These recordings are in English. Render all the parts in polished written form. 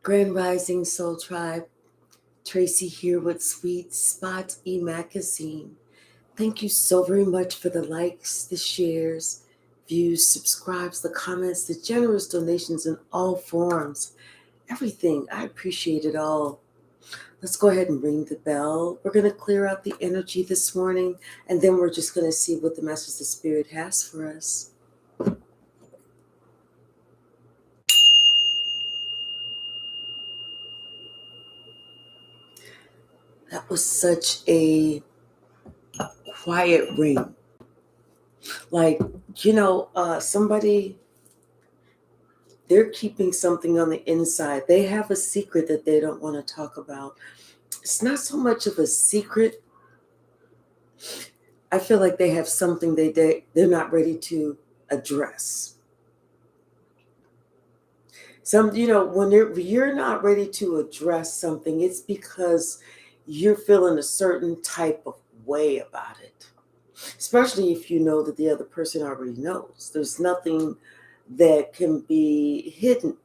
Grand Rising Soul Tribe, Tracy here with Sweet Spot E-Magazine. Thank you so very much for the likes, the shares, views, subscribes, the comments, the generous donations in all forms. Everything. I appreciate it all. Let's go ahead and ring the bell. We're going to clear out the energy this morning, and then we're just going to see what the message the Spirit has for us. That was such a quiet ring. Like, somebody, they're keeping something on the inside. They have a secret that they don't want to talk about. It's not so much of a secret. I feel like they have something they're not ready to address. When you're not ready to address something, it's because you're feeling a certain type of way about it. Especially if you know that the other person already knows. There's nothing that can be hidden.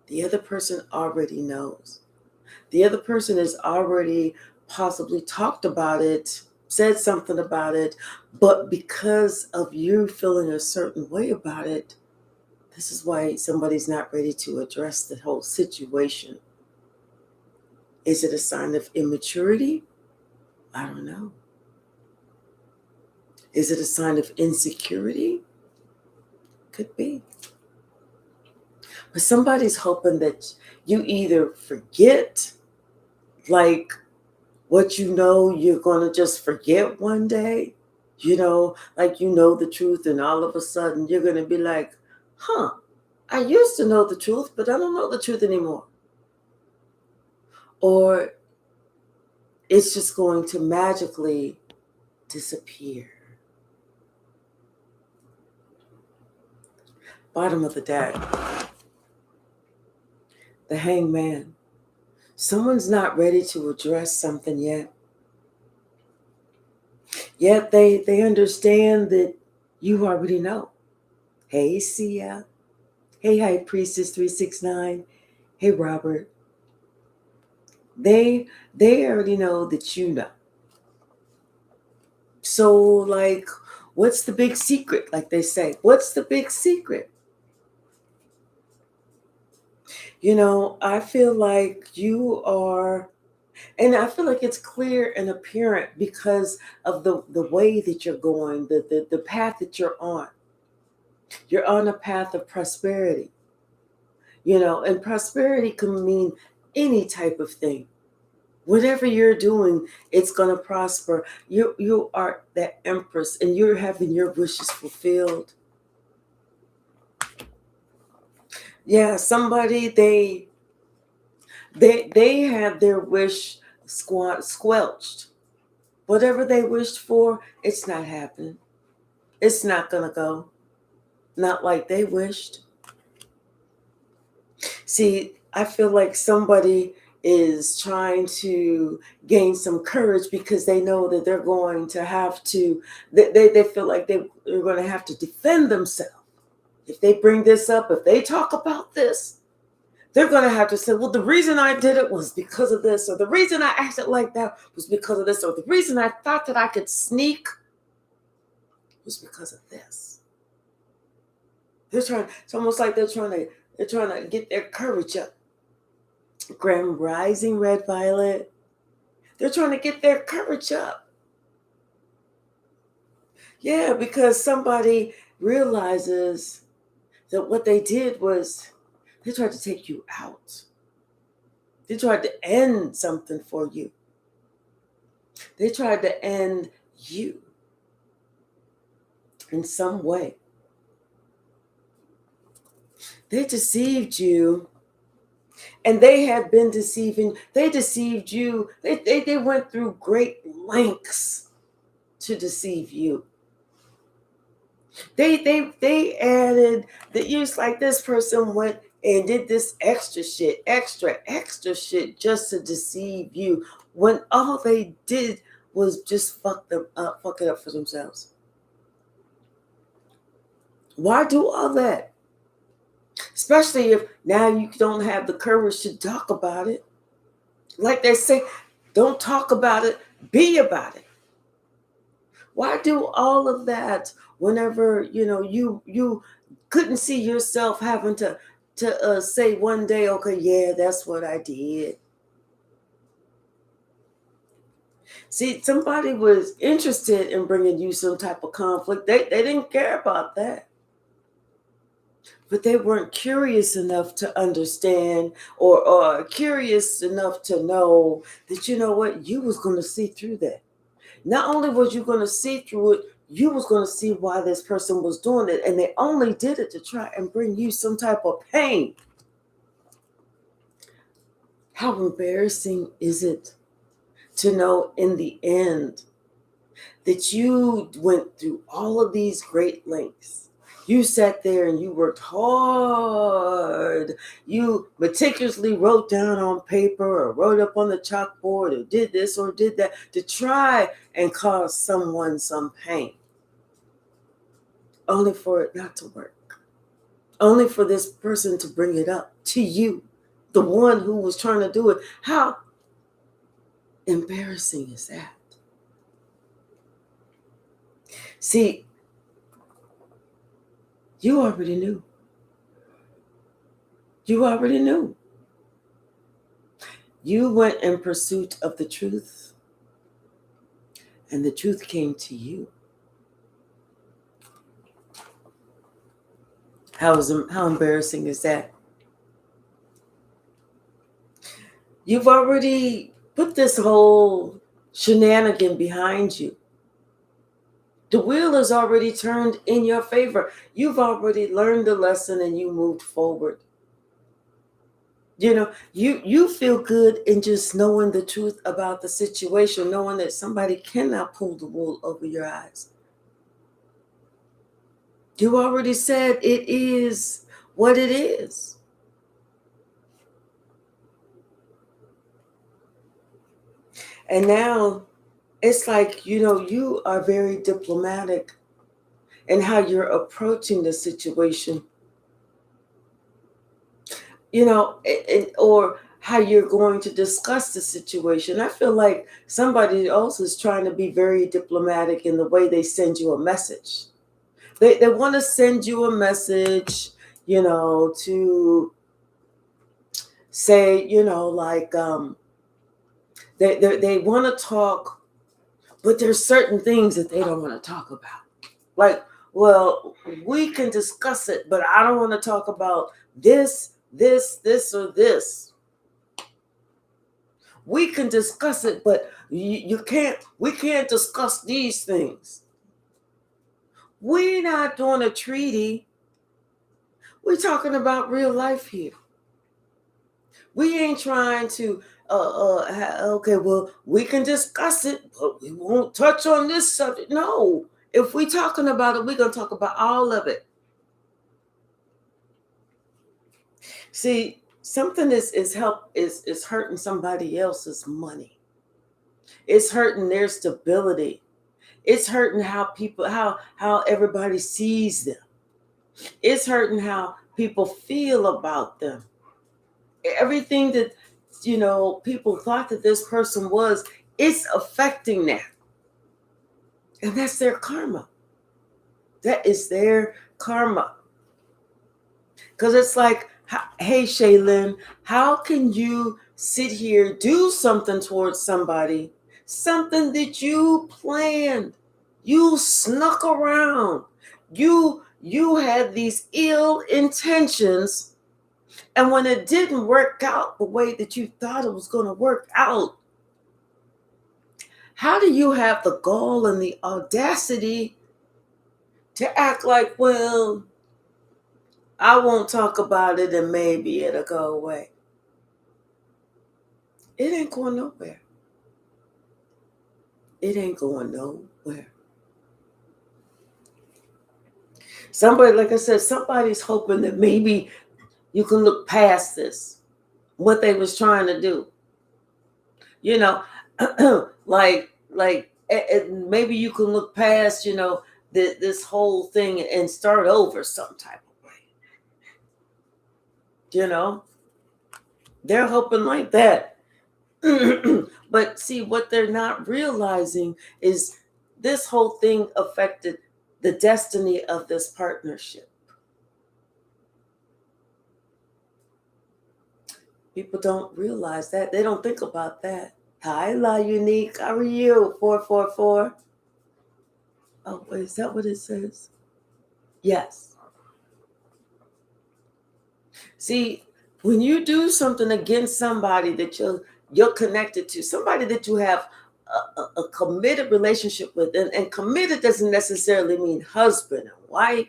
The other person already knows. The other person has already possibly talked about it, said something about it, but because of you feeling a certain way about it, this is why somebody's not ready to address the whole situation. Is it a sign of immaturity? I don't know. Is it a sign of insecurity? Could be. But somebody's hoping that you either forget, like what you know you're going to just forget one day, like the truth, and all of a sudden you're going to be like, I used to know the truth, but I don't know the truth anymore. Or it's just going to magically disappear. Bottom of the deck. The Hangman. Someone's not ready to address something yet. Yet they understand that you already know. Hey, Sia. Hey, High Priestess 369. Hey, Robert. They already know that you know. So, like, what's the big secret? Like they say, what's the big secret? I feel like you are, and I feel like it's clear and apparent because of the way that you're going, the path that you're on. You're on a path of prosperity. And prosperity can mean any type of thing. Whatever you're doing, it's going to prosper. You are that empress, and you're having your wishes fulfilled. Yeah, somebody, they have their wish squelched. Whatever they wished for, it's not happening. It's not going to go. Not like they wished. See, I feel like somebody is trying to gain some courage because they know that they're going to have to, they feel like they're going to have to defend themselves. If they bring this up, if they talk about this, they're going to have to say, well, the reason I did it was because of this, or the reason I acted like that was because of this, or the reason I thought that I could sneak was because of this. It's almost like they're trying to get their courage up. Grand Rising Red Violet. They're trying to get their courage up. Yeah, because somebody realizes that what they did was they tried to take you out. They tried to end something for you. They tried to end you in some way. They deceived you, and they had been deceiving. They deceived you. They went through great lengths to deceive you. They added that it's like this person went and did this extra shit just to deceive you, when all they did was just fuck it up for themselves. Why do all that? Especially if now you don't have the courage to talk about it. Like they say, don't talk about it, be about it. Why do all of that whenever you couldn't see yourself having to say one day, okay, yeah, that's what I did. See, somebody was interested in bringing you some type of conflict. They didn't care about that. But they weren't curious enough to understand or curious enough to know that, you know what, you was going to see through that. Not only was you going to see through it, you was going to see why this person was doing it. And they only did it to try and bring you some type of pain. How embarrassing is it to know in the end that you went through all of these great lengths? You sat there and you worked hard. You meticulously wrote down on paper or wrote up on the chalkboard or did this or did that to try and cause someone some pain. Only for it not to work. Only for this person to bring it up to you, the one who was trying to do it. How embarrassing is that? See, you already knew. You already knew. You went in pursuit of the truth, and the truth came to you. How embarrassing is that? You've already put this whole shenanigan behind you. The wheel is already turned in your favor. You've already learned the lesson and you moved forward. You feel good in just knowing the truth about the situation, knowing that somebody cannot pull the wool over your eyes. You already said it is what it is. And now it's like, you are very diplomatic in how you're approaching the situation, or how you're going to discuss the situation. I feel like somebody else is trying to be very diplomatic in the way they send you a message. They want to send you a message, to say, like they want to talk, but there's certain things that they don't want to talk about. Like, well, we can discuss it, but I don't want to talk about this, or this. We can discuss it, but we can't discuss these things. We're not doing a treaty. We're talking about real life here. We ain't trying to, okay, well, we can discuss it, but we won't touch on this subject. No, if we're talking about it, we're going to talk about all of it. See, something is hurting somebody else's money. It's hurting their stability. It's hurting how everybody sees them. It's hurting how people feel about them. Everything that people thought that this person was, it's affecting that. And that's their karma. That is their karma. Because it's like, hey, Shaylin, how can you sit here, do something towards somebody, something that you planned, you snuck around, you had these ill intentions, and when it didn't work out the way that you thought it was going to work out, how do you have the gall and the audacity to act like, well, I won't talk about it and maybe it'll go away? It ain't going nowhere. It ain't going nowhere. Somebody, like I said, somebody's hoping that maybe you can look past this, what they was trying to do. like maybe you can look past, this whole thing and start over some type of way. you know, they're hoping like that. But see, what they're not realizing is this whole thing affected the destiny of this partnership. People don't realize that. They don't think about that. Hi, La Unique. How are you? 444. Oh, wait, is that what it says? Yes. See, when you do something against somebody that you're connected to, somebody that you have a committed relationship with, and committed doesn't necessarily mean husband and wife.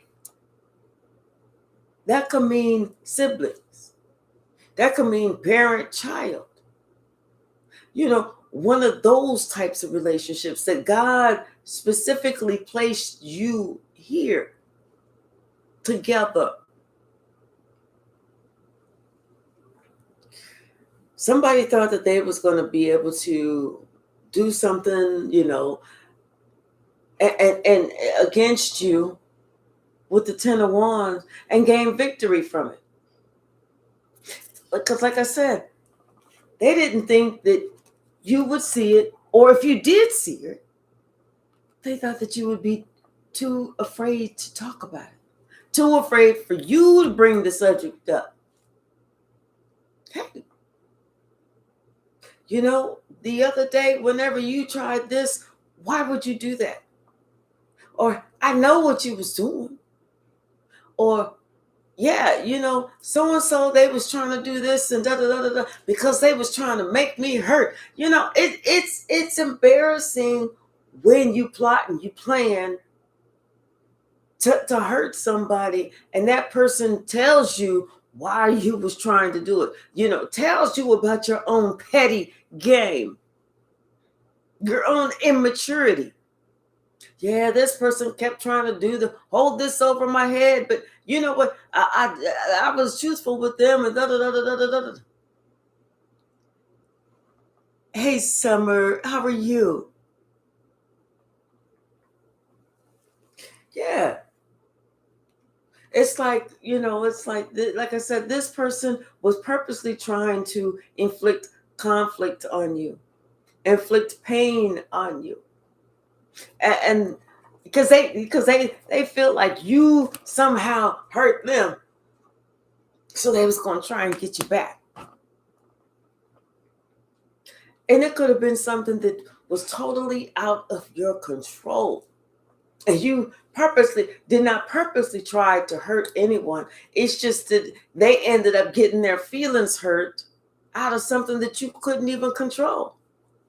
That could mean siblings. That could mean parent child. You know, one of those types of relationships that God specifically placed you here together. Somebody thought that they was going to be able to do something, you know, and against you with the Ten of Wands and gain victory from it. Because like I said, they didn't think that you would see it, or if you did see it, they thought that you would be too afraid to talk about it, too afraid for you to bring the subject up. Hey, you know, the other day, whenever you tried this, why would you do that? Or I know what you was doing. Or yeah, you know, so and so they was trying to do this and da da da da da because they was trying to make me hurt. You know, it's embarrassing when you plot and you plan to hurt somebody, and that person tells you why you was trying to do it. You know, tells you about your own petty game, your own immaturity. Yeah, this person kept trying to hold this over my head, but you know what? I was truthful with them and da da da da da da da. Hey, Summer, how are you? Yeah, it's like, you know, it's like I said, this person was purposely trying to inflict conflict on you, inflict pain on you, and because they feel like you somehow hurt them, so they was going to try and get you back. And it could have been something that was totally out of your control. And you did not purposely try to hurt anyone. It's just that they ended up getting their feelings hurt out of something that you couldn't even control.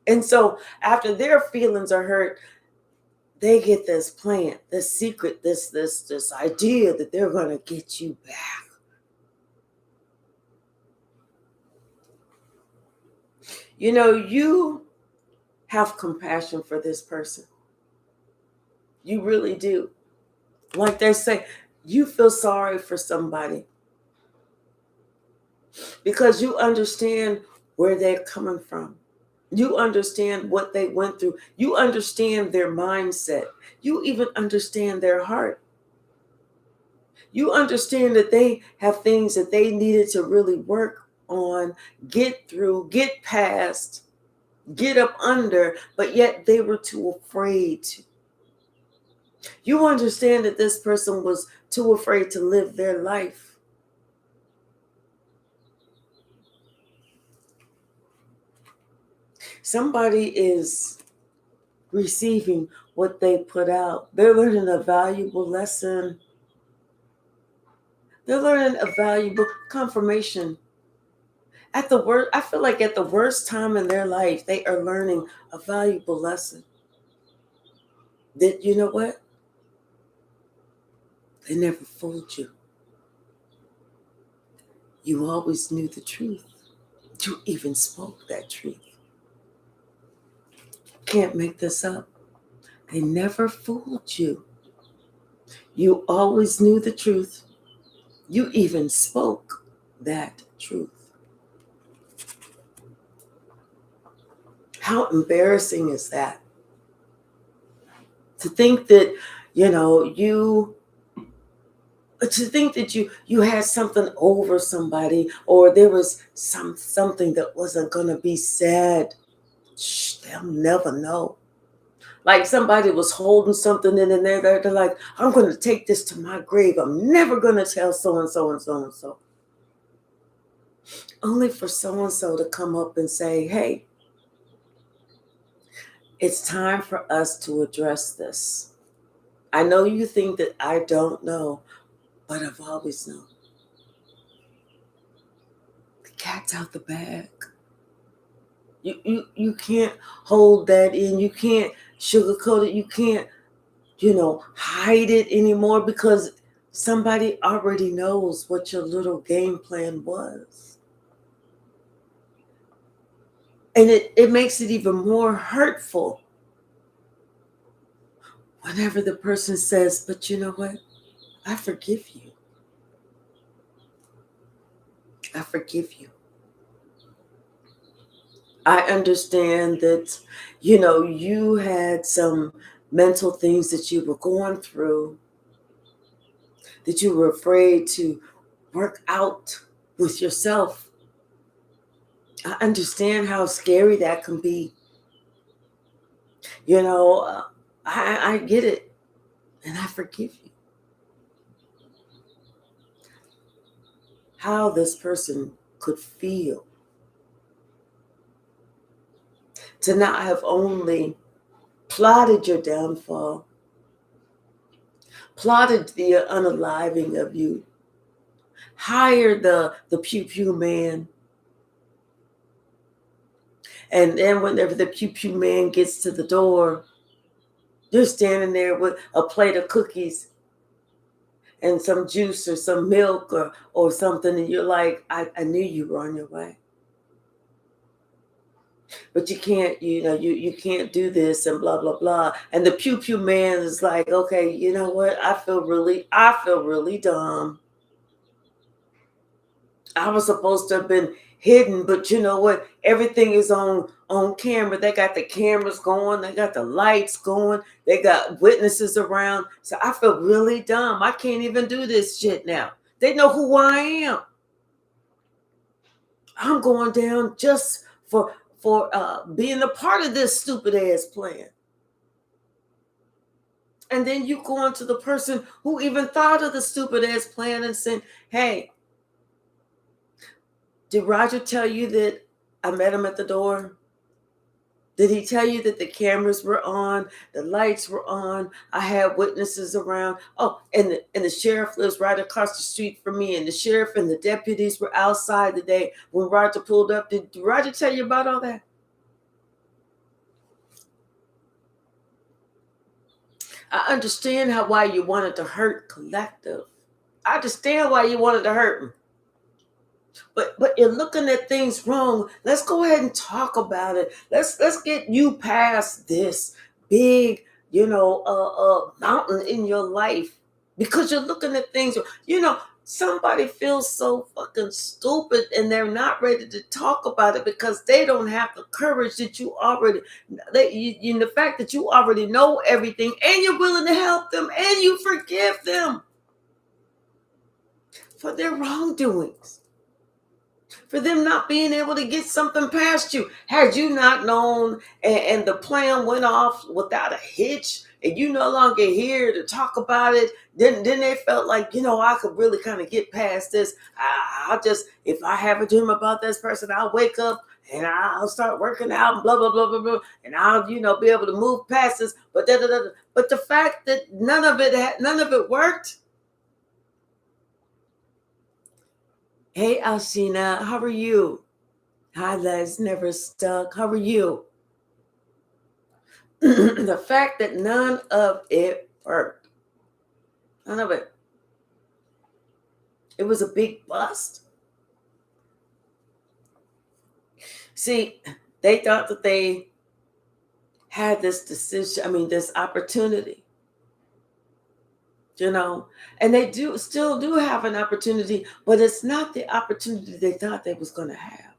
And so after their feelings are hurt, they get this plan, this secret, this idea that they're going to get you back. You know, you have compassion for this person. You really do. Like they say, you feel sorry for somebody because you understand where they're coming from. You understand what they went through. You understand their mindset. You even understand their heart. You understand that they have things that they needed to really work on, get through, get past, get up under, but yet they were too afraid to. You understand that this person was too afraid to live their life. Somebody is receiving what they put out. They're learning a valuable lesson. They're learning a valuable confirmation. At the worst, I feel like at the worst time in their life, they are learning a valuable lesson. That, you know what? They never fooled you. You always knew the truth. You even spoke that truth. Can't make this up. They never fooled you. You always knew the truth. You even spoke that truth. How embarrassing is that? To think that, you know, you But to think that you had something over somebody, or there was something that wasn't gonna be said, they'll never know. Like somebody was holding something in there, they're like, I'm gonna take this to my grave. I'm never gonna tell so and so and so and so. Only for so and so to come up and say, hey, it's time for us to address this. I know you think that I don't know, but I've always known. The cat's out the bag. You can't hold that in. You can't sugarcoat it. You can't, hide it anymore, because somebody already knows what your little game plan was. And it makes it even more hurtful whenever the person says, but you know what? I forgive you. I forgive you. I understand that, you had some mental things that you were going through, that you were afraid to work out with yourself. I understand how scary that can be. I get it, and I forgive you. How this person could feel to not have only plotted your downfall, plotted the unaliving of you, hired the pew pew man, and then whenever the pew pew man gets to the door, you're standing there with a plate of cookies and some juice or some milk or something, and you're like, I knew you were on your way. But you can't, you can't do this and blah, blah, blah. And the pew pew man is like, okay, you know what? I feel really dumb. I was supposed to have been hidden, but you know what? Everything is on camera. They got the cameras going, they got the lights going, they got witnesses around. So I feel really dumb. I can't even do this shit now. They know who I am. I'm going down just for being a part of this stupid ass plan. And then you go on to the person who even thought of the stupid ass plan and said, hey, did Roger tell you that I met him at the door? Did he tell you that the cameras were on, the lights were on, I had witnesses around? Oh, and the sheriff lives right across the street from me, and the sheriff and the deputies were outside the day when Roger pulled up. Did Roger tell you about all that? I understand why you wanted to hurt Collective. I understand why you wanted to hurt him. But you're looking at things wrong. Let's go ahead and talk about it. Let's get you past this big, mountain in your life, because you're looking at things. Somebody feels so fucking stupid and they're not ready to talk about it because they don't have the courage that you already. The fact that you already know everything and you're willing to help them and you forgive them for their wrongdoings, for them not being able to get something past you. Had you not known and the plan went off without a hitch and you no longer here to talk about it, then they felt like, I could really kind of get past this. I'll just, if I have a dream about this person, I'll wake up and I'll start working out and blah, blah, blah, blah, blah. And I'll, be able to move past this. But but the fact that none of it worked. Hey, Alshina, how are you? Hi, Les, never stuck. How are you? The fact that none of it worked. None of it. It was a big bust. See, they thought that they had this this opportunity. And they still do have an opportunity, but it's not the opportunity they thought they was going to have.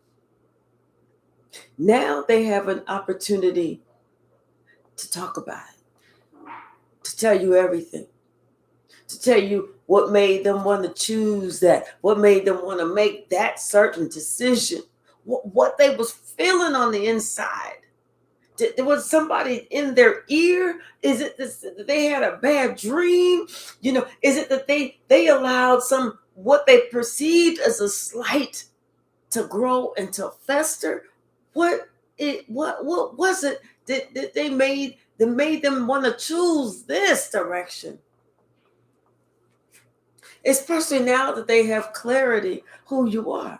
Now they have an opportunity to talk about it, to tell you everything, to tell you what made them want to choose that, what made them want to make that certain decision, what they was feeling on the inside. There was somebody in their ear? Is it this, that they had a bad dream? Is it that they allowed what they perceived as a slight to grow and to fester? What was it that made them want to choose this direction? Especially now that they have clarity who you are.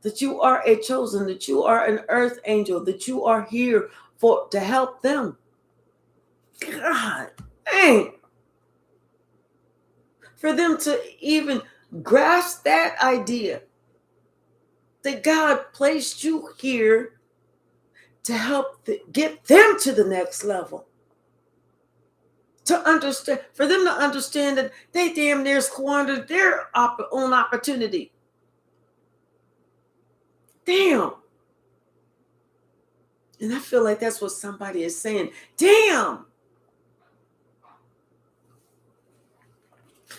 That you are a chosen, that you are an earth angel, that you are here to help them. God, dang. For them to even grasp that idea that God placed you here to help get them to the next level. To understand, for them to understand that they damn near squandered their own opportunity. Damn. And I feel like that's what somebody is saying. Damn.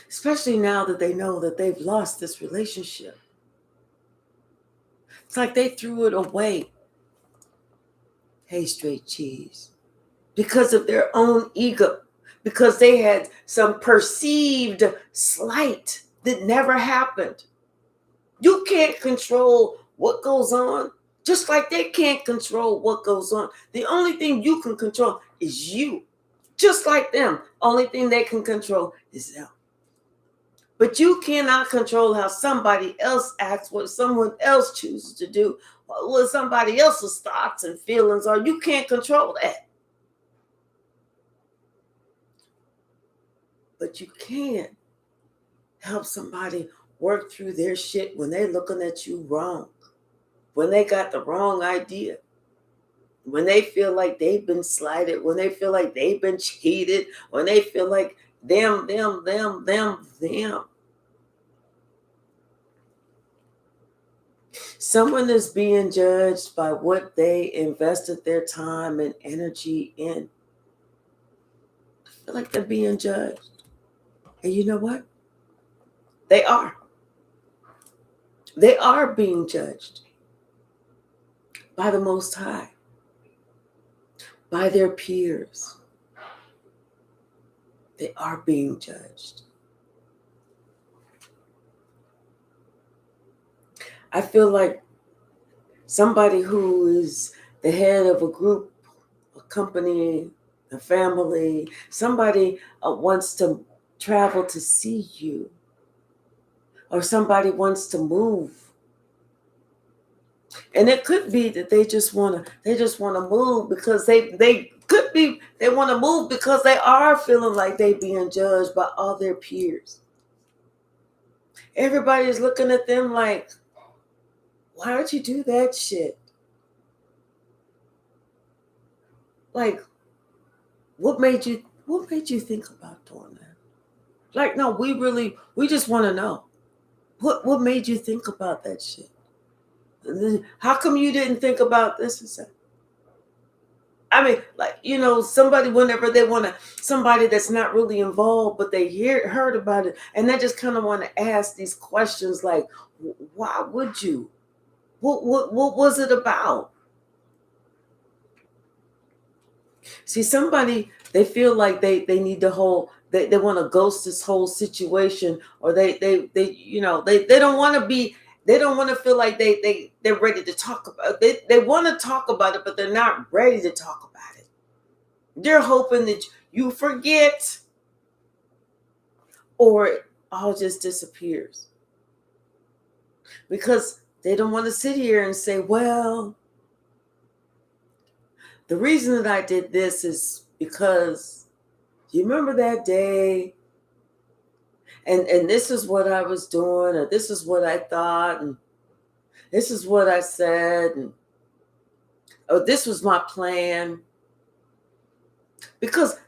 Especially now that they know that they've lost this relationship. It's like they threw it away. Hey, straight cheese. Because of their own ego. Because they had some perceived slight that never happened. You can't control what goes on, just like they can't control what goes on. The only thing you can control is you. Just like them. Only thing they can control is them. But you cannot control how somebody else acts, what someone else chooses to do, what somebody else's thoughts and feelings are. You can't control that. But you can help somebody work through their shit when they're looking at you wrong, when they got the wrong idea, when they feel like they've been slighted, when they feel like they've been cheated, when they feel like them. Someone is being judged by what they invested their time and energy in. I feel like they're being judged. And you know what? They are. They are being judged by the Most High, by their peers. They are being judged. I feel like somebody who is the head of a group, a company, a family, somebody wants to travel to see you, or somebody wants to move. And it could be that they just want to move because they want to move because they are feeling like they being judged by all their peers. Everybody's looking at them like, why would you do that shit? Like, what made you think about doing that? Like, no, we just want to know. What made you think about that shit? How come you didn't think about this and that? I mean, like, somebody, whenever they want to, somebody that's not really involved, but they heard about it, and they just kind of want to ask these questions like, why would you? What was it about? See, somebody, they feel like they need the whole, they want to ghost this whole situation, or they don't want to be, they don't want to feel like they're ready to talk about it. They want to talk about it, but they're not ready to talk about it. They're hoping that you forget, or it all just disappears. Because they don't want to sit here and say, well, the reason that I did this is because you remember that day, and this is what I was doing, or this is what I thought, and this is what I said, and this was my plan. Because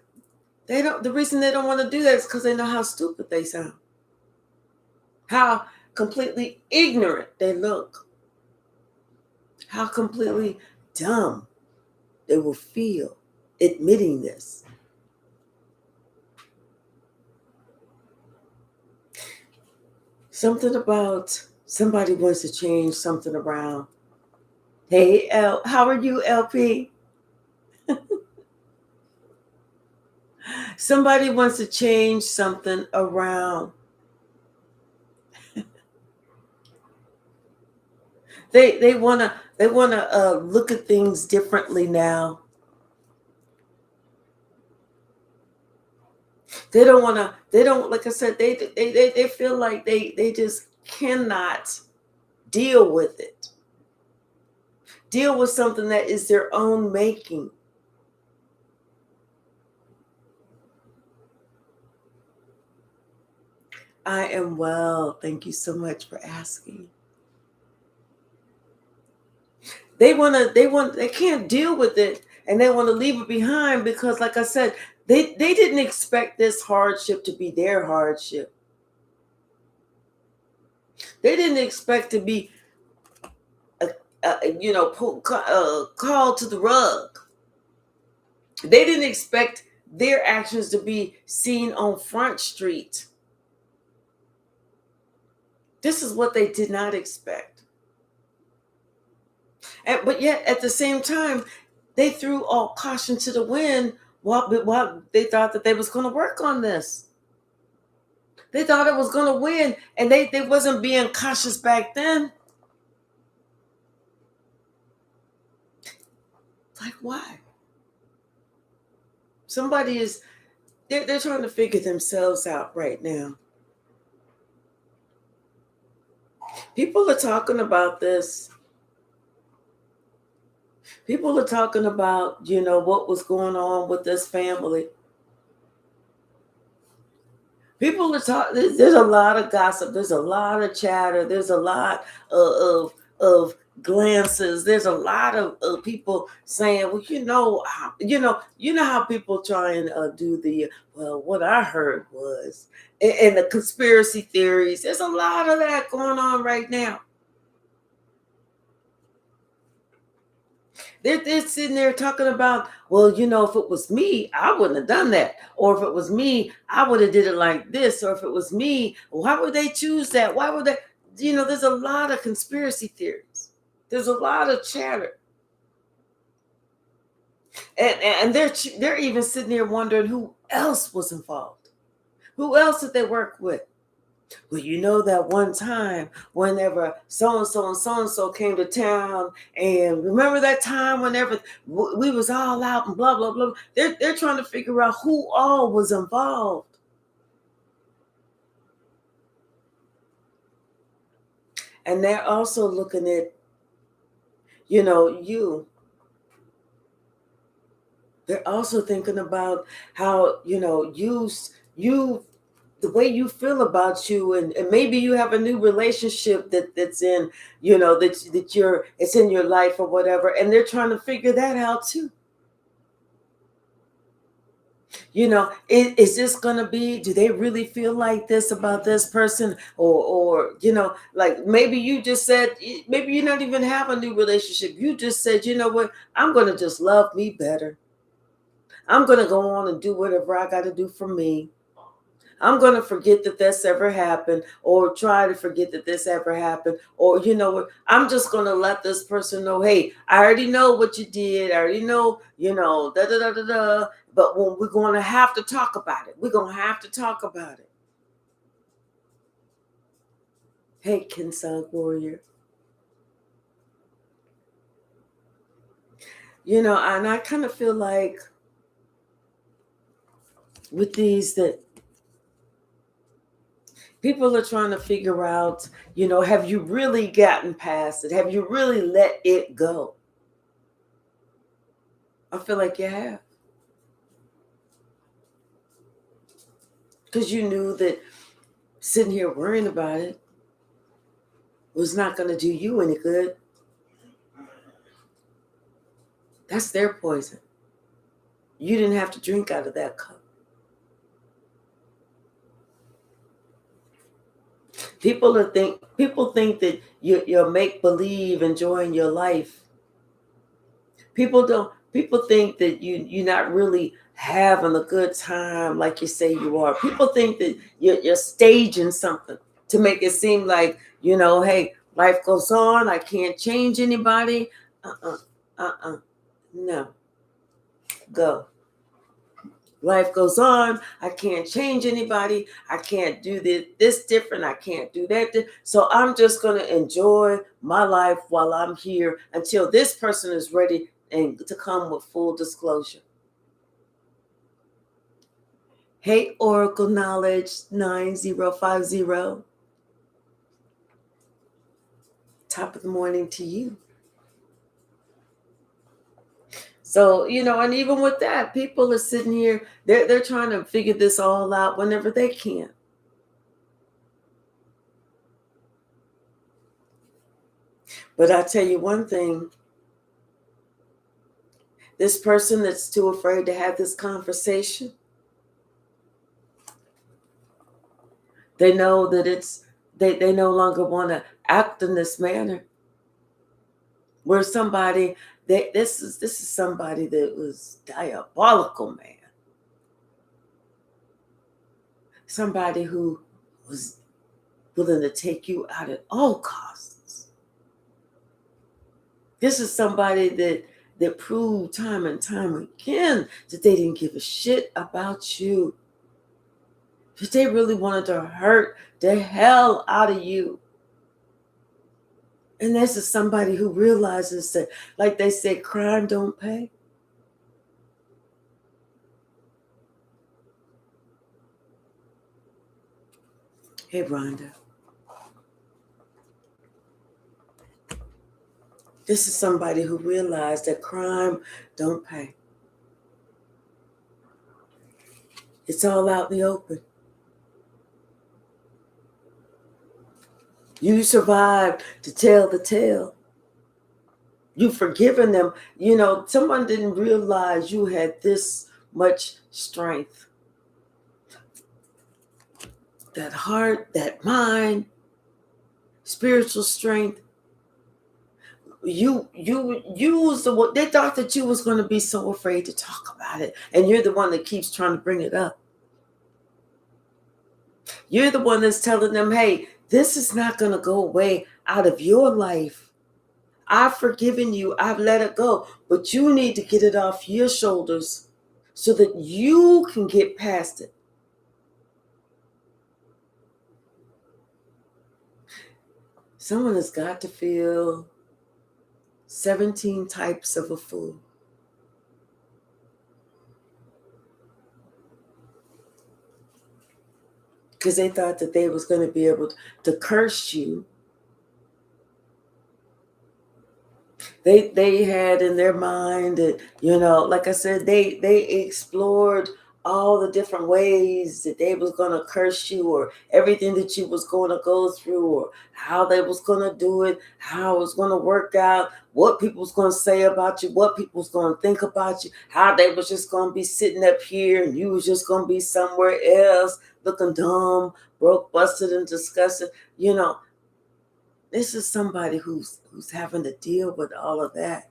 the reason they don't want to do that is because they know how stupid they sound, how completely ignorant they look, how completely dumb they will feel admitting this. Something about somebody wants to change something around. Hey, how are you, LP? Somebody wants to change something around. They wanna look at things differently now. They don't wanna. They don't, like I said. They feel like they just cannot deal with it. Deal with something that is their own making. I am well. Thank you so much for asking. They can't deal with it, and they want to leave it behind because, like I said, they didn't expect this hardship to be their hardship. They didn't expect to be, called to the rug. They didn't expect their actions to be seen on Front Street. This is what they did not expect. But yet, at the same time, they threw all caution to the wind while they thought that they was going to work on this. They thought it was going to win, and they wasn't being cautious back then. Like, why? Somebody is, they're trying to figure themselves out right now. People are talking about this. People are talking about, what was going on with this family. People are talking. There's a lot of gossip. There's a lot of chatter. There's a lot of glances. There's a lot of people saying, well, you know how people try and do the, well, what I heard was, and the conspiracy theories. There's a lot of that going on right now. They're sitting there talking about, well, if it was me, I wouldn't have done that. Or if it was me, I would have did it like this. Or if it was me, why would they choose that? Why would they? There's a lot of conspiracy theories. There's a lot of chatter. And they're even sitting there wondering who else was involved. Who else did they work with? Well, that one time whenever so-and-so and so-and-so came to town, and remember that time whenever we was all out and blah, blah, blah. They're trying to figure out who all was involved. And they're also looking at, you. They're also thinking about how, you the way you feel about you, and maybe you have a new relationship that's in, it's in your life or whatever, and they're trying to figure that out too. Is this gonna be, do they really feel like this about this person, or like maybe you just said, maybe you not even have a new relationship, you just said, you know what, I'm gonna just love me better. I'm gonna go on and do whatever I got to do for me. I'm going to forget that this ever happened, or try to forget that this ever happened. Or, I'm just going to let this person know, hey, I already know what you did. I already know, da, da, da, da, da. But when we're going to have to talk about it, we're going to have to talk about it. Hey, Kinsung Warrior. And I kind of feel like with these that people are trying to figure out, have you really gotten past it? Have you really let it go? I feel like you have. Because you knew that sitting here worrying about it was not going to do you any good. That's their poison. You didn't have to drink out of that cup. People think that you're make believe enjoying your life. People think that you're not really having a good time like you say you are. People think that you're staging something. to make it seem like, hey, life goes on. I can't change anybody. No, go. Life goes on. I can't change anybody. I can't do this different. I can't do that. So I'm just going to enjoy my life while I'm here until this person is ready and to come with full disclosure. Hey, Oracle Knowledge 9050. Top of the morning to you. So, and even with that, people are sitting here, they're trying to figure this all out whenever they can. But I tell you one thing, this person that's too afraid to have this conversation, they know that they no longer want to act in this manner. Where somebody, this is somebody that was diabolical, man. Somebody who was willing to take you out at all costs. This is somebody that proved time and time again that they didn't give a shit about you. That they really wanted to hurt the hell out of you. And this is somebody who realizes that, like they say, crime don't pay. Hey, Rhonda. This is somebody who realized that crime don't pay. It's all out in the open. You survived to tell the tale. You've forgiven them. Someone didn't realize you had this much strength. That heart, that mind, spiritual strength. You was the one. They thought that you was going to be so afraid to talk about it, and you're the one that keeps trying to bring it up. You're the one that's telling them, hey, this is not going to go away out of your life. I've forgiven you. I've let it go, but you need to get it off your shoulders so that you can get past it. Someone has got to feel 17 types of a fool. Because they thought that they was going to be able to curse you. They had in their mind that, like I said, they explored all the different ways that they was going to curse you, or everything that you was going to go through, or how they was going to do it, how it was going to work out, what people was going to say about you, what people was going to think about you, how they was just going to be sitting up here and you was just going to be somewhere else looking dumb, broke, busted, and disgusted. This is somebody who's having to deal with all of that.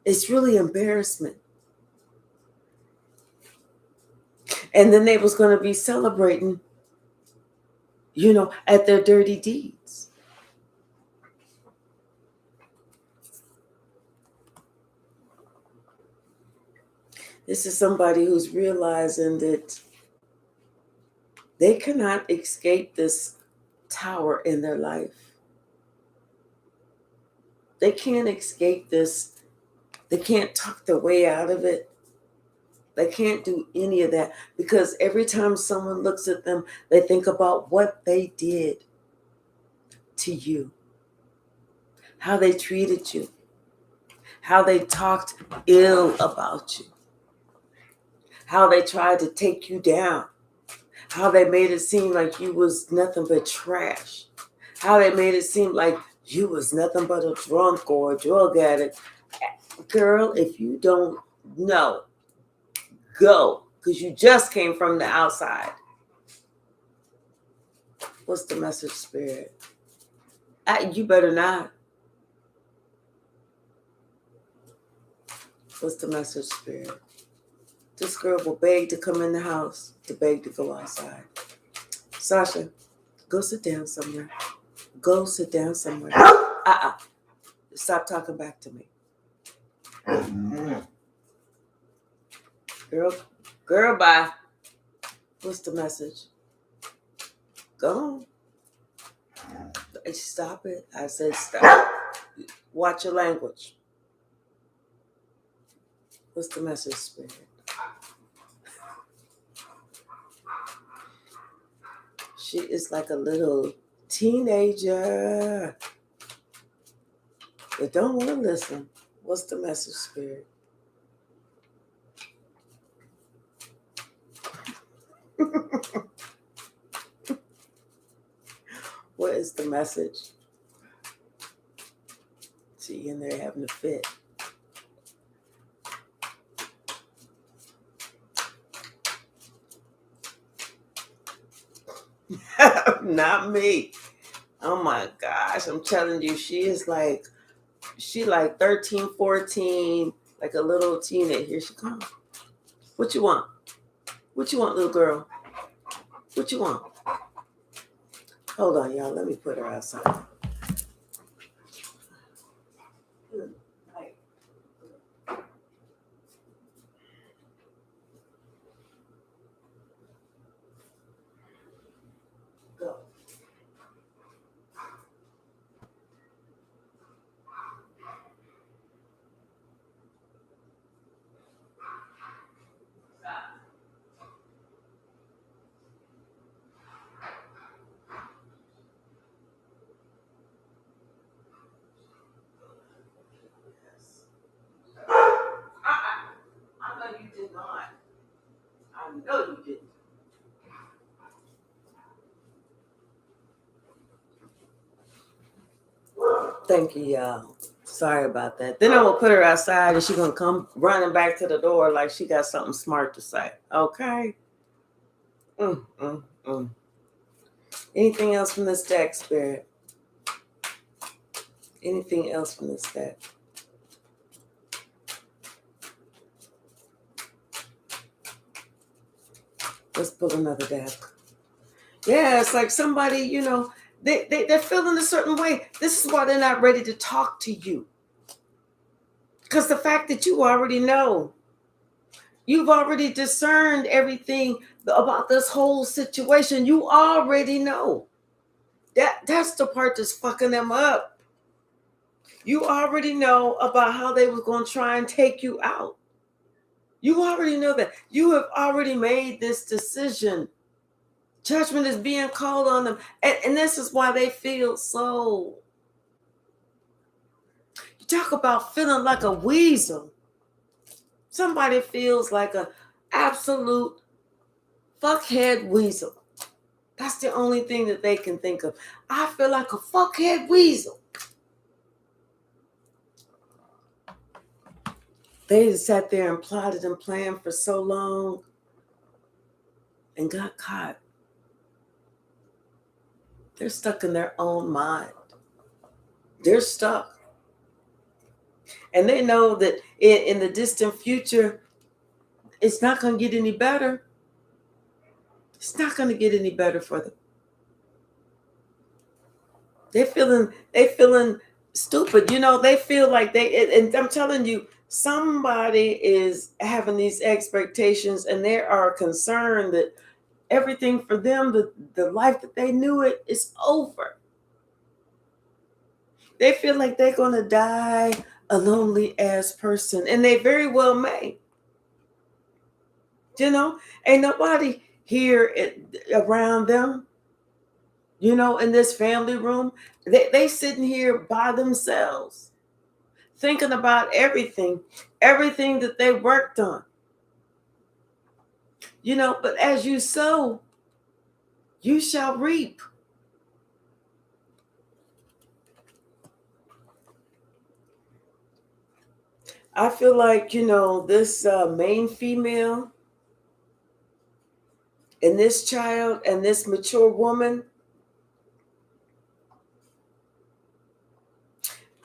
It's really embarrassment. And then they was going to be celebrating, at their dirty deeds. This is somebody who's realizing that they cannot escape this tower in their life. They can't escape this. They can't talk their way out of it. They can't do any of that, because every time someone looks at them, they think about what they did to you, how they treated you, how they talked ill about you, how they tried to take you down, how they made it seem like you was nothing but trash, how they made it seem like you was nothing but a drunk or a drug addict. Girl, if you don't know, go, because you just came from the outside. What's the message, Spirit? You better not. What's the message, Spirit? This girl will beg to come in the house, to beg to go outside. Sasha, Go sit down somewhere. Go sit down somewhere. Stop talking back to me. Girl, bye. What's the message? Go on. Stop it. I said stop. Watch your language. What's the message, Spirit? She is like a little teenager that don't want to listen. What's the message, Spirit? What is the message? She in there having a fit. Not me. Oh my gosh, I'm telling you, she like 13, 14, like a little teenager. Here she comes. What you want? What you want, little girl? What you want? Hold on, y'all. Let me put her outside. Go. I know you did not. I know you didn't. Thank you, y'all. Sorry about that. Then I'm gonna put her outside and she's gonna come running back to the door like she got something smart to say. Okay. Anything else from this deck, Spirit? Anything else from this deck? Let's pull another deck. Yeah, it's like somebody, they're feeling a certain way. This is why they're not ready to talk to you. Because the fact that you already know, you've already discerned everything about this whole situation. You already know. That's the part that's fucking them up. You already know about how they were going to try and take you out. You already know that. You have already made this decision. Judgment is being called on them. And this is why they feel so. You talk about feeling like a weasel. Somebody feels like an absolute fuckhead weasel. That's the only thing that they can think of. I feel like a fuckhead weasel. They just sat there and plotted and planned for so long and got caught. They're stuck in their own mind. They're stuck. And they know that in the distant future, it's not going to get any better. It's not going to get any better for them. They're feeling stupid. They feel like and I'm telling you, somebody is having these expectations and they are concerned that everything for them, the life that they knew it, is over. They feel like they're going to die a lonely ass person, and they very well may. Ain't nobody here around them, in this family room. They sitting here by themselves, thinking about everything that they worked on. But as you sow, you shall reap. I feel like, this main female and this child and this mature woman,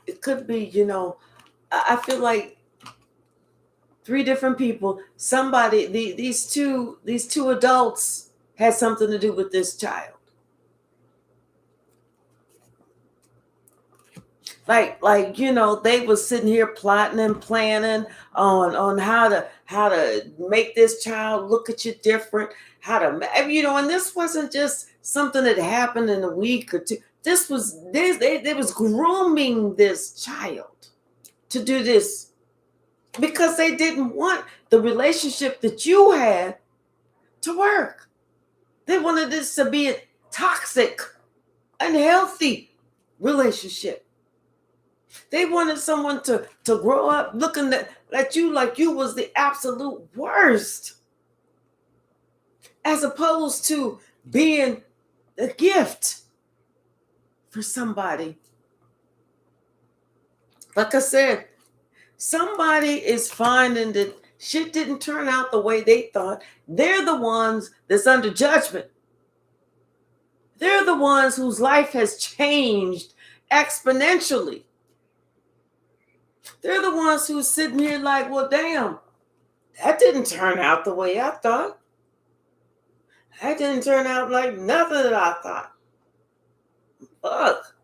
it could be, I feel like 3 different people. Somebody, these two adults had something to do with this child. Like they was sitting here plotting and planning on how to make this child look at you different, and this wasn't just something that happened in a week or two. They was grooming this child to do this because they didn't want the relationship that you had to work. They wanted this to be a toxic, unhealthy relationship. They wanted someone to grow up looking at you like you was the absolute worst, as opposed to being a gift for somebody. Like I said, somebody is finding that shit didn't turn out the way they thought. They're the ones that's under judgment. They're the ones whose life has changed exponentially. They're the ones who's sitting here like, well, damn, that didn't turn out the way I thought. That didn't turn out like nothing that I thought. Fuck.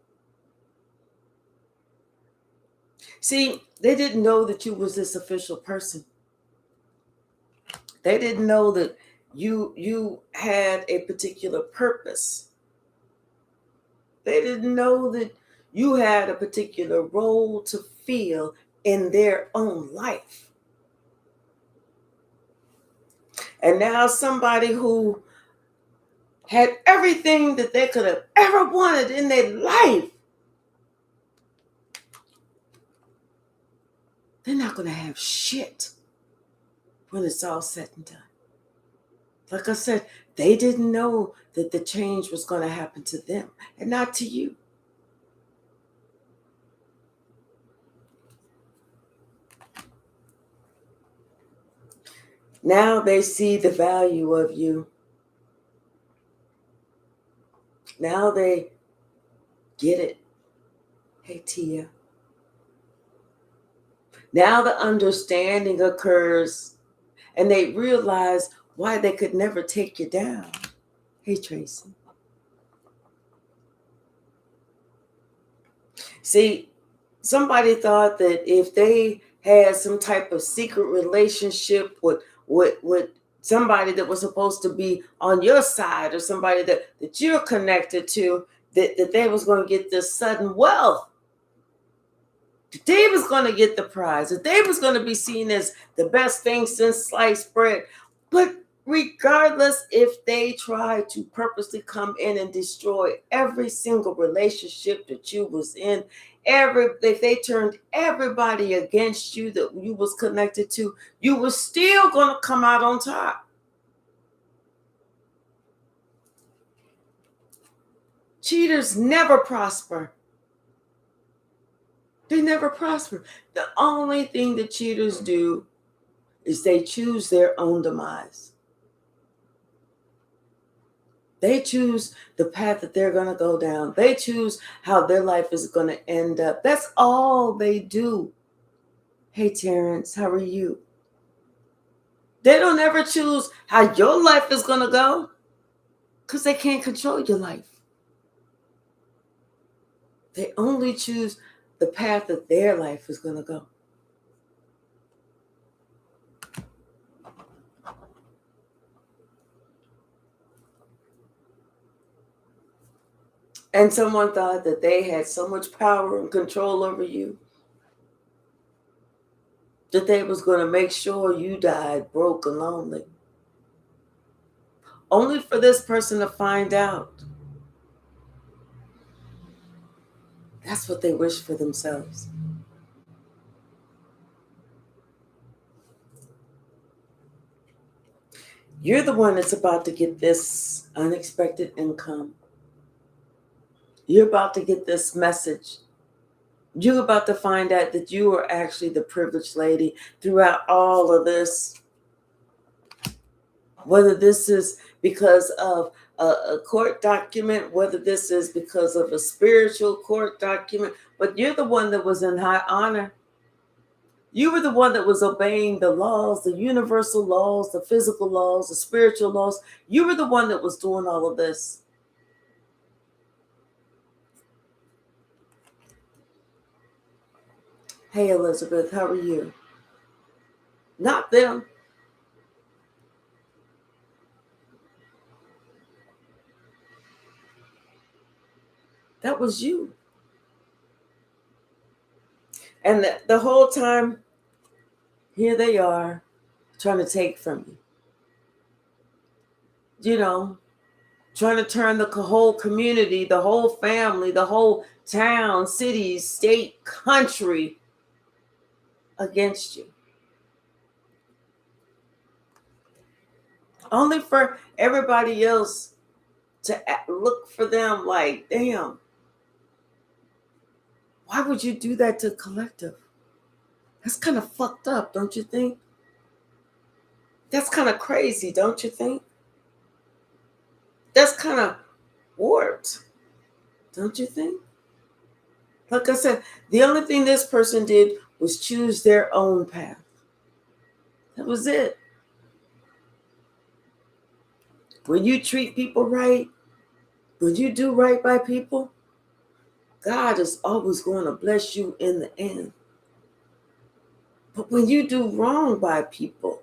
See, they didn't know that you was this official person. They didn't know that you had a particular purpose. They didn't know that you had a particular role to fill in their own life. And now somebody who had everything that they could have ever wanted in their life, they're not going to have shit when it's all said and done. Like I said, they didn't know that the change was going to happen to them and not to you. Now they see the value of you. Now they get it. Hey, Tia. Now the understanding occurs and they realize why they could never take you down. Hey, Tracy. See, somebody thought that if they had some type of secret relationship with somebody that was supposed to be on your side or somebody that you're connected to, that they was going to get this sudden wealth. That they was going to get the prize. That they was going to be seen as the best thing since sliced bread. But regardless, if they try to purposely come in and destroy every single relationship that you was in, if they turned everybody against you that you was connected to, you was still going to come out on top. Cheaters never prosper. They never prosper. The only thing that cheaters do is they choose their own demise. They choose the path that they're going to go down. They choose how their life is going to end up. That's all they do. Hey, Terrence, how are you? They don't ever choose how your life is going to go because they can't control your life. They only choose the path that their life is going to go. And someone thought that they had so much power and control over you that they was going to make sure you died broke and lonely. Only for this person to find out. That's what they wish for themselves. You're the one that's about to get this unexpected income. You're about to get this message. You're about to find out that you are actually the privileged lady throughout all of this. Whether this is because of a court document, whether this is because of a spiritual court document, but you're the one that was in high honor. You were the one that was obeying the laws, the universal laws, the physical laws, the spiritual laws. You were the one that was doing all of this. Hey, Elizabeth, how are you? Not them. That was you. And the whole time, here they are trying to take from you. You know, trying to turn the whole community, the whole family, the whole town, city, state, country against you. Only for everybody else to look for them like, damn, why would you do that to collective? That's kind of fucked up, don't you think? That's kind of crazy, don't you think? That's kind of warped, don't you think? Like I said, the only thing this person did was choose their own path. That was it. When you treat people right, when you do right by people, God is always going to bless you in the end. But when you do wrong by people,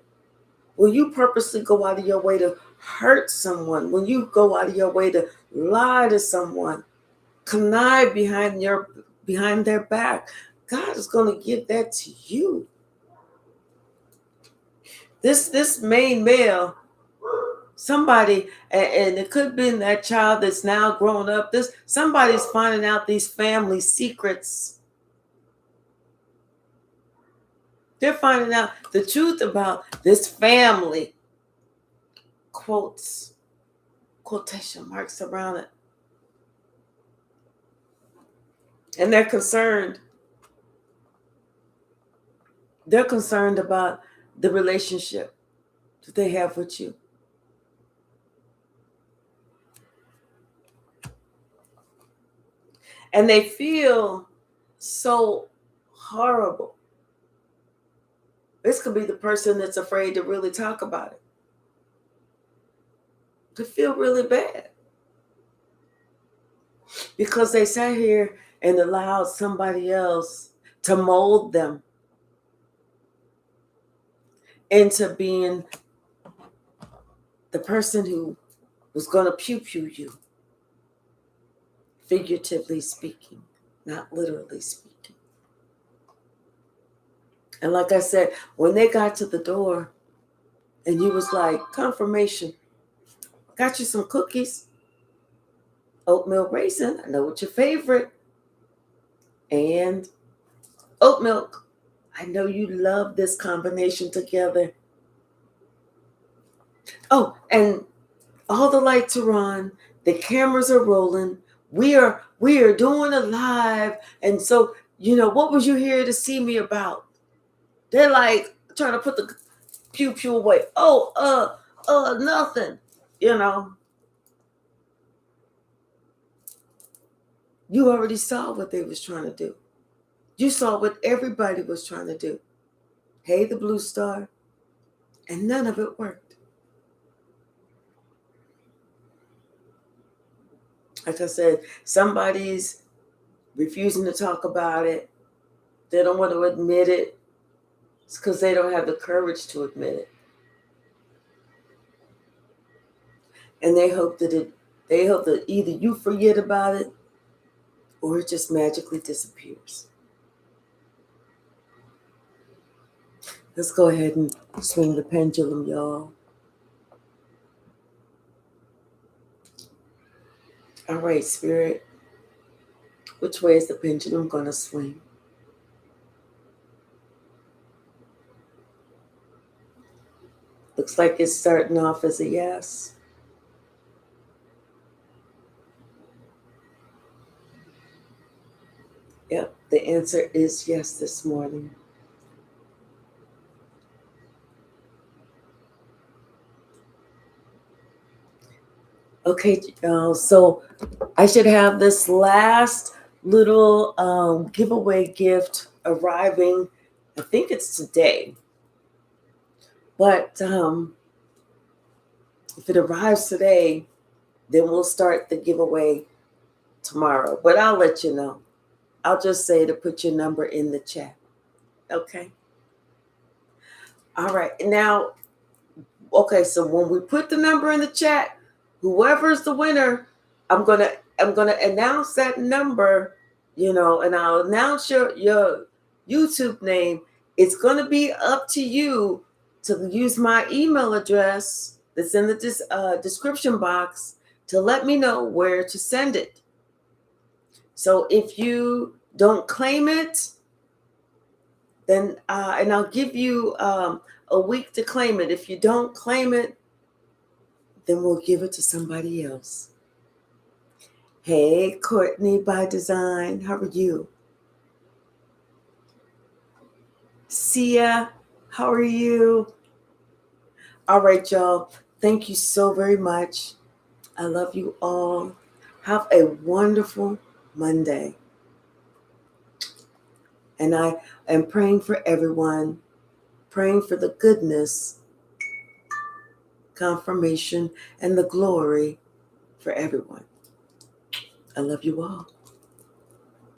when you purposely go out of your way to hurt someone, when you go out of your way to lie to someone, connive behind their back, God is going to give that to you. This main male, somebody, and it could have been that child that's now grown up. Somebody's finding out these family secrets. They're finding out the truth about this family. Quotes, quotation marks around it. And they're concerned. They're concerned about the relationship that they have with you. And they feel so horrible. This could be the person that's afraid to really talk about it. To feel really bad. Because they sat here and allowed somebody else to mold them into being the person who was going to pew-pew you. Figuratively speaking, not literally speaking. And like I said, when they got to the door and you was like, confirmation, got you some cookies, oatmeal raisin, I know what your favorite, and oat milk. I know you love this combination together. Oh, and all the lights are on, the cameras are rolling, we are doing a live, and so, what was you here to see me about? They're like trying to put the pew away. Oh, nothing. You already saw what they was trying to do. You saw what everybody was trying to do. Hey, the blue star. And none of it worked. Like I said, somebody's refusing to talk about it. They don't want to admit it. It's because they don't have the courage to admit it. And they hope that either you forget about it or it just magically disappears. Let's go ahead and swing the pendulum, y'all. All right, Spirit. Which way is the pendulum going to swing? Looks like it's starting off as a yes. Yep, the answer is yes this morning. Okay, so I should have this last little giveaway gift arriving. I think it's today. But if it arrives today, then we'll start the giveaway tomorrow. But I'll let you know. I'll just say to put your number in the chat. Okay. All right. Now, okay, so when we put the number in the chat, whoever's the winner, I'm gonna announce that number, and I'll announce your YouTube name. It's gonna be up to you to use my email address that's in the description box to let me know where to send it. So if you don't claim it, then and I'll give you a week to claim it. If you don't claim it, then we'll give it to somebody else. Hey, Courtney by Design, how are you? Sia, how are you? All right, y'all. Thank you so very much. I love you all. Have a wonderful Monday. And I am praying for everyone, praying for the goodness, confirmation, and the glory for everyone. I love you all.